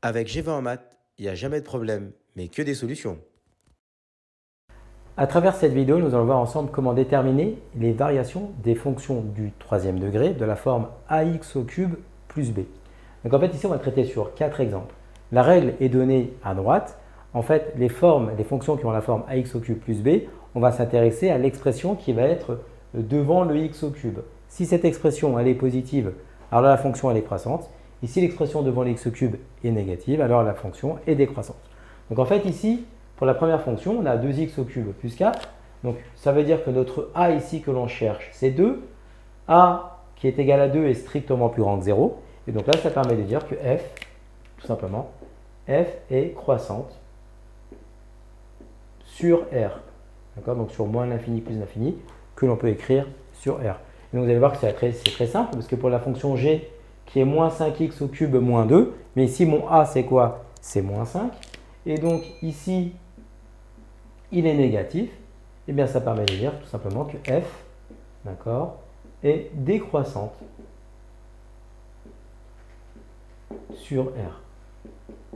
Avec G20 en maths, il n'y a jamais de problème, mais que des solutions. À travers cette vidéo, nous allons voir ensemble comment déterminer les variations des fonctions du troisième degré de la forme ax au cube plus b. Donc en fait, ici, on va traiter sur 4 exemples. La règle est donnée à droite. En fait, les fonctions qui ont la forme ax au cube plus b, on va s'intéresser à l'expression qui va être devant le x au cube. Si cette expression elle est positive, alors là, la fonction elle est croissante. Et si l'expression devant le x au cube est négative, alors la fonction est décroissante. Donc en fait, ici, pour la première fonction, on a 2x au cube plus 4. Donc ça veut dire que notre a ici que l'on cherche, c'est 2. A qui est égal à 2 est strictement plus grand que 0. Et donc là, ça permet de dire que f, tout simplement, f est croissante sur R. D'accord? Donc sur moins l'infini plus l'infini, que l'on peut écrire sur R. Et donc vous allez voir que c'est très simple, parce que pour la fonction g, qui est moins 5x au cube moins 2, mais ici mon a c'est quoi? C'est moins 5. Et donc ici, il est négatif, et bien ça permet de dire tout simplement que f, d'accord, est décroissante sur R.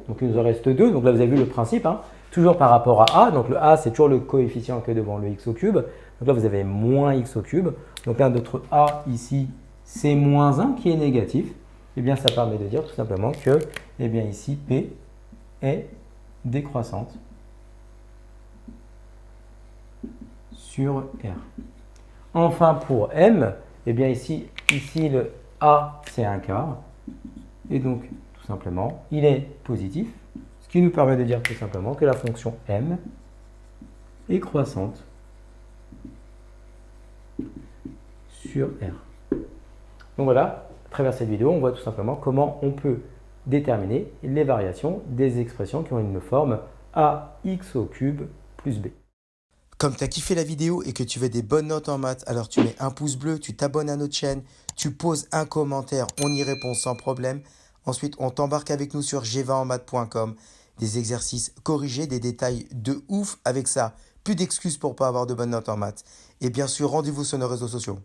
Donc il nous en reste 2, donc là vous avez vu le principe, hein, toujours par rapport à a, donc le a c'est toujours le coefficient que devant le x au cube, donc là vous avez moins x au cube, donc là notre a ici c'est moins 1 qui est négatif, et bien ça permet de dire tout simplement que, et bien ici p est décroissante sur R. Enfin pour M, eh bien ici le A c'est un quart, et donc tout simplement il est positif, ce qui nous permet de dire tout simplement que la fonction M est croissante sur R. Donc voilà, à travers cette vidéo, on voit tout simplement comment on peut déterminer les variations des expressions qui ont une forme ax au cube plus b. Comme tu as kiffé la vidéo et que tu veux des bonnes notes en maths, alors tu mets un pouce bleu, tu t'abonnes à notre chaîne, tu poses un commentaire, on y répond sans problème. Ensuite, on t'embarque avec nous sur g20enmaths.com. Des exercices corrigés, des détails de ouf avec ça. Plus d'excuses pour pas avoir de bonnes notes en maths. Et bien sûr, rendez-vous sur nos réseaux sociaux.